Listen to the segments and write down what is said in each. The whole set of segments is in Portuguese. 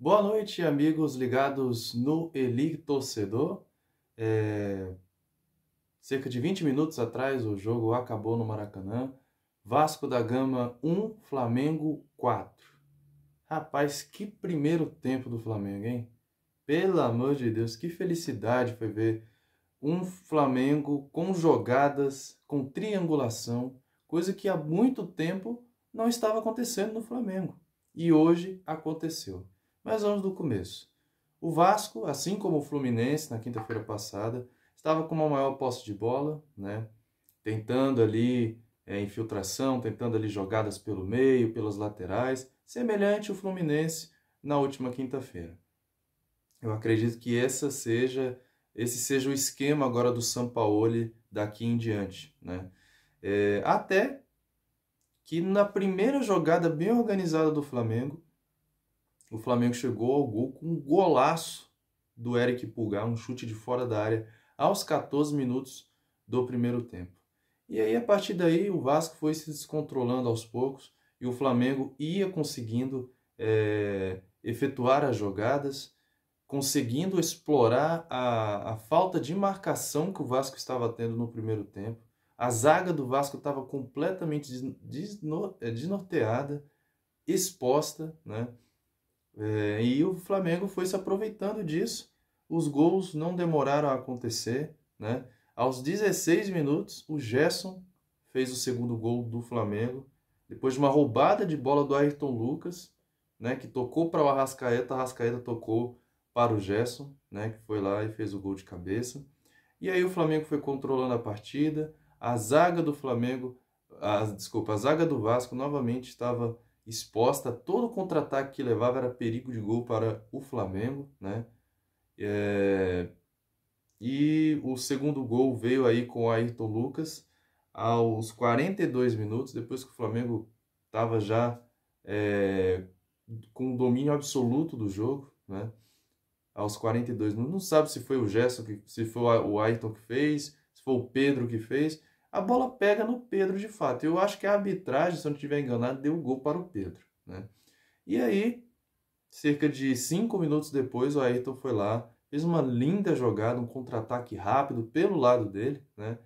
Boa noite, amigos ligados no Eli Torcedor. É, Cerca de 20 minutos atrás o jogo acabou no Maracanã. Vasco da Gama 1, Flamengo 4. Rapaz, que primeiro tempo do Flamengo, hein? Pelo amor de Deus, que felicidade foi ver um Flamengo com jogadas, com triangulação, coisa que há muito tempo não estava acontecendo no Flamengo. E hoje aconteceu. Mas vamos do começo. O Vasco, assim como o Fluminense na quinta-feira passada, estava com uma maior posse de bola, né? Tentando ali infiltração, tentando ali jogadas pelo meio, pelas laterais, semelhante ao Fluminense na última quinta-feira. Eu acredito que esse seja o esquema agora do Sampaoli daqui em diante, né? Até que na primeira jogada bem organizada do Flamengo, o Flamengo chegou ao gol com um golaço do Eric Pulgar, um chute de fora da área, aos 14 minutos do primeiro tempo. E aí, a partir daí, o Vasco foi se descontrolando aos poucos e o Flamengo ia conseguindo efetuar as jogadas, conseguindo explorar a falta de marcação que o Vasco estava tendo no primeiro tempo. A zaga do Vasco estava completamente desnorteada, exposta, né? E o Flamengo foi se aproveitando disso. Os gols não demoraram a acontecer, né? Aos 16 minutos, o Gerson fez o segundo gol do Flamengo, depois de uma roubada de bola do Ayrton Lucas, né, que tocou para o Arrascaeta, tocou para o Gerson, né, que foi lá e fez o gol de cabeça. E aí o Flamengo foi controlando a partida, a zaga do Flamengo, a zaga do Vasco novamente estava exposta, todo contra-ataque que levava era perigo de gol para o Flamengo, né? E o segundo gol veio aí com o Ayrton Lucas aos 42 minutos, depois que o Flamengo estava já com o domínio absoluto do jogo, né? Aos 42 minutos, não sabe se foi o Gerson, se foi o Ayrton que fez, se foi o Pedro que fez. A bola pega no Pedro de fato. Eu acho que a arbitragem, se eu não estiver enganado, deu o gol para o Pedro, né? E aí, cerca de 5 minutos depois, o Ayrton foi lá, fez uma linda jogada, um contra-ataque rápido pelo lado dele, né?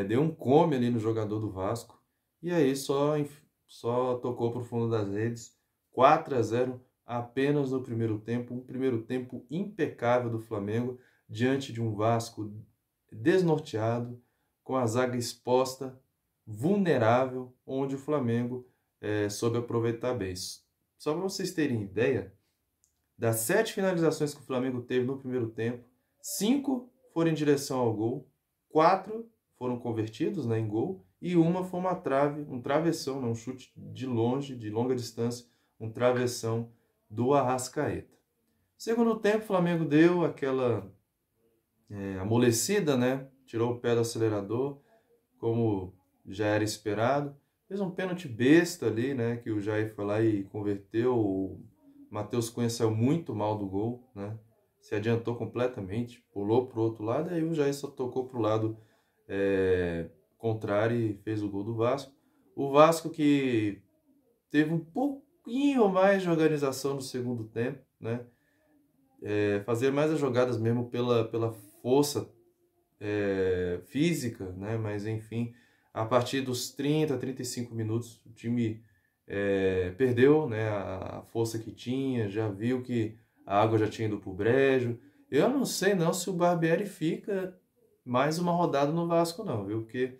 Deu um come ali no jogador do Vasco. E aí só tocou para o fundo das redes. 4-0 apenas no primeiro tempo. Um primeiro tempo impecável do Flamengo diante de um Vasco desnorteado, com a zaga exposta, vulnerável, onde o Flamengo soube aproveitar bem. Só para vocês terem ideia, das 7 finalizações que o Flamengo teve no primeiro tempo, 5 foram em direção ao gol, 4 foram convertidos, né, em gol, e uma foi uma trave, um travessão, né, um chute de longe, de longa distância, um travessão do Arrascaeta. Segundo tempo, o Flamengo deu aquela amolecida, né, tirou o pé do acelerador, como já era esperado. Fez um pênalti besta ali, né, que o Jair foi lá e converteu. O Matheus Cunha saiu muito mal do gol, né? Se adiantou completamente, pulou para o outro lado, aí o Jair só tocou para o lado contrário e fez o gol do Vasco. O Vasco que teve um pouquinho mais de organização no segundo tempo, né? Fazer mais as jogadas mesmo pela força física, né? Mas enfim, a partir dos 30, 35 minutos, o time perdeu, né, a força que tinha, já viu que a água já tinha ido pro brejo. Eu não sei não se o Barbieri fica mais uma rodada no Vasco não, viu? Porque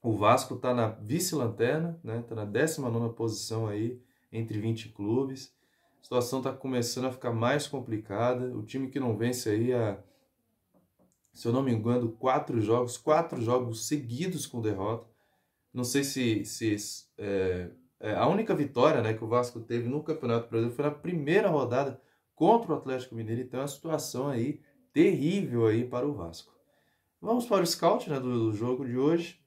o Vasco tá na vice-lanterna, né? Tá na 19ª posição aí, entre 20 clubes. A situação tá começando a ficar mais complicada. O time que não vence aí se eu não me engano, 4 jogos seguidos com derrota. Não sei se a única vitória, né, que o Vasco teve no Campeonato Brasileiro foi na primeira rodada contra o Atlético Mineiro. Então é uma situação aí terrível aí para o Vasco. Vamos para o scout, né, do jogo de hoje.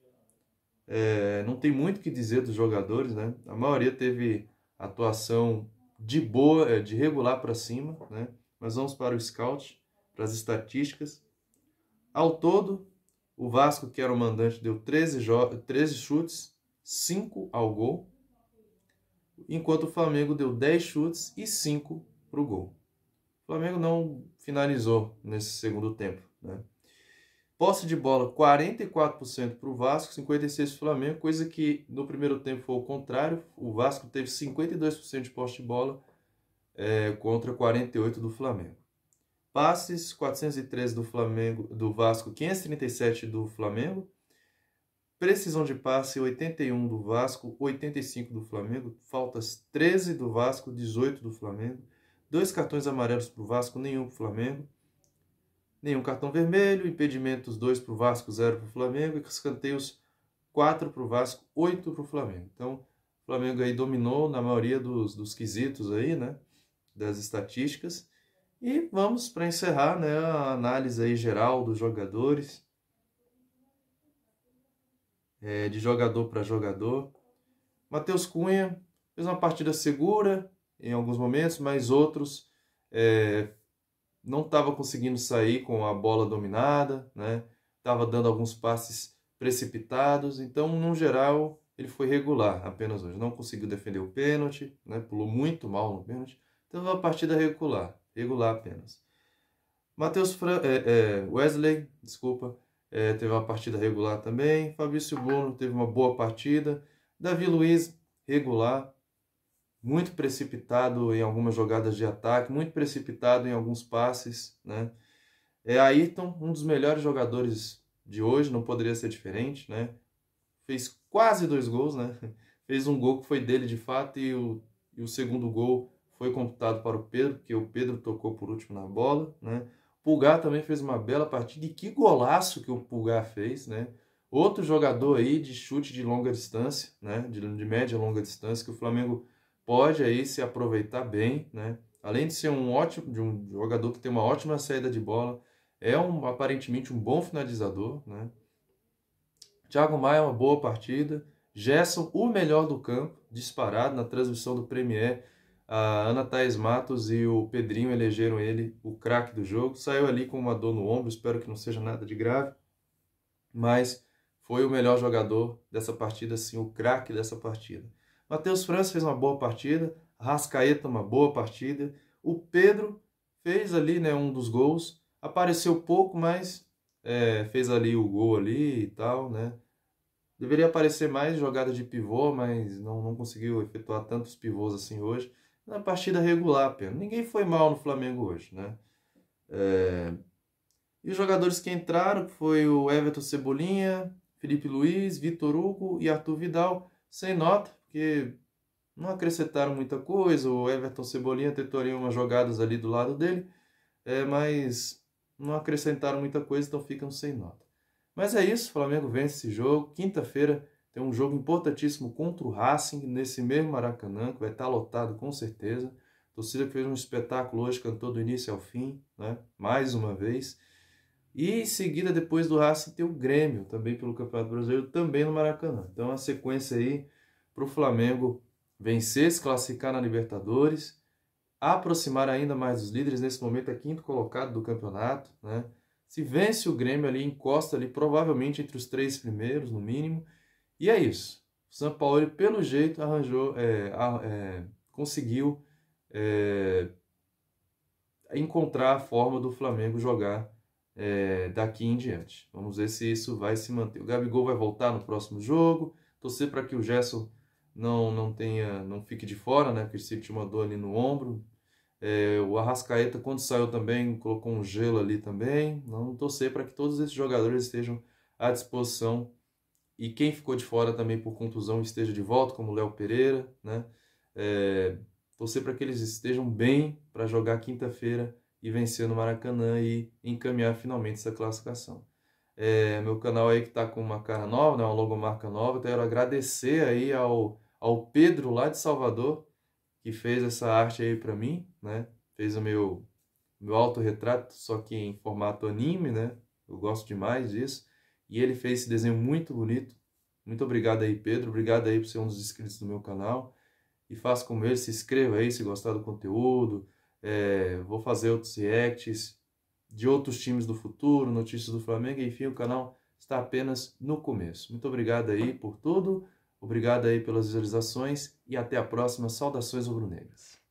Não tem muito o que dizer dos jogadores, né? A maioria teve atuação de boa, de regular para cima, né? Mas vamos para o scout, para as estatísticas. Ao todo, o Vasco, que era o mandante, deu 13 chutes, 5 ao gol. enquanto o Flamengo deu 10 chutes e 5 para o gol. O Flamengo não finalizou nesse segundo tempo, né? Posse de bola 44% para o Vasco, 56% para o Flamengo, coisa que no primeiro tempo foi o contrário. O Vasco teve 52% de posse de bola contra 48% do Flamengo. Passes 413 do Flamengo, do Vasco, 537 do Flamengo. Precisão de passe 81 do Vasco, 85 do Flamengo. Faltas 13 do Vasco, 18 do Flamengo. 2 cartões amarelos para o Vasco, nenhum para o Flamengo. Nenhum cartão vermelho, impedimentos 2 para o Vasco, 0 para o Flamengo, e escanteios 4 para o Vasco, 8 para o Flamengo. Então, o Flamengo aí dominou na maioria dos quesitos aí, né, das estatísticas. E vamos para encerrar, né, a análise aí geral dos jogadores, de jogador para jogador. Matheus Cunha fez uma partida segura em alguns momentos, mas outros não estava conseguindo sair com a bola dominada, né? Estava dando alguns passes precipitados, então, no geral, ele foi regular apenas hoje. Não conseguiu defender o pênalti, né? Pulou muito mal no pênalti, então uma partida regular apenas. Wesley, desculpa, teve uma partida regular também. Fabrício Bruno teve uma boa partida. Davi Luiz, regular. Muito precipitado em algumas jogadas de ataque, muito precipitado em alguns passes, né? Ayrton, um dos melhores jogadores de hoje, não poderia ser diferente, né? Fez quase 2 gols, né? Fez um gol que foi dele de fato e o segundo gol foi computado para o Pedro, porque o Pedro tocou por último na bola, né? Pulgar também fez uma bela partida, e que golaço que o Pulgar fez, né? Outro jogador aí de chute de longa distância, né? De média e longa distância, que o Flamengo pode aí se aproveitar bem, né? Além de ser um jogador que tem uma ótima saída de bola, aparentemente um bom finalizador, né? Thiago Maia, uma boa partida. Gerson, o melhor do campo, disparado na transmissão do Premier. A Ana Thaís Matos e o Pedrinho elegeram ele o craque do jogo. Saiu ali com uma dor no ombro, espero que não seja nada de grave, mas foi o melhor jogador dessa partida, sim, o craque dessa partida. Matheus França fez uma boa partida, Arrascaeta uma boa partida, o Pedro fez ali, né, um dos gols, apareceu pouco, mas fez ali o gol ali e tal, né? Deveria aparecer mais jogada de pivô, mas não conseguiu efetuar tantos pivôs assim hoje. Na partida regular apenas. Ninguém foi mal no Flamengo hoje, né? E os jogadores que entraram foi o Everton Cebolinha, Felipe Luiz, Vitor Hugo e Arthur Vidal, sem nota, porque não acrescentaram muita coisa. O Everton Cebolinha tentou ali umas jogadas ali do lado dele, mas não acrescentaram muita coisa, então ficam sem nota. Mas é isso, o Flamengo vence esse jogo. Quinta-feira tem um jogo importantíssimo contra o Racing, nesse mesmo Maracanã, que vai estar lotado com certeza. A torcida que fez um espetáculo hoje, cantou do início ao fim, né? Mais uma vez. E em seguida, depois do Racing, tem o Grêmio, também pelo Campeonato Brasileiro, também no Maracanã. Então, a sequência aí para o Flamengo vencer, se classificar na Libertadores, aproximar ainda mais dos líderes. Nesse momento é quinto colocado do campeonato, né? Se vence o Grêmio ali, encosta ali provavelmente entre os 3 primeiros, no mínimo. E é isso. O São Paulo, pelo jeito, conseguiu encontrar a forma do Flamengo jogar daqui em diante. Vamos ver se isso vai se manter. O Gabigol vai voltar no próximo jogo. Torcer para que o Gerson não fique de fora, né? Porque ele sentiu uma dor ali no ombro. O Arrascaeta, quando saiu também, colocou um gelo ali também. Vamos torcer para que todos esses jogadores estejam à disposição. E quem ficou de fora também por contusão esteja de volta, como o Léo Pereira, né? Torcer para que eles estejam bem para jogar quinta-feira e vencer no Maracanã e encaminhar finalmente essa classificação. Meu canal aí que está com uma cara nova, né, uma logomarca nova, então eu quero agradecer aí ao Pedro lá de Salvador, que fez essa arte aí para mim, né? Fez o meu autorretrato, só que em formato anime, né? Eu gosto demais disso. E ele fez esse desenho muito bonito. Muito obrigado aí, Pedro. Obrigado aí por ser um dos inscritos do meu canal. E faça como ele, se inscreva aí se gostar do conteúdo. Vou fazer outros reacts de outros times do futuro, notícias do Flamengo. Enfim, o canal está apenas no começo. Muito obrigado aí por tudo. Obrigado aí pelas visualizações e até a próxima. Saudações rubro-negras.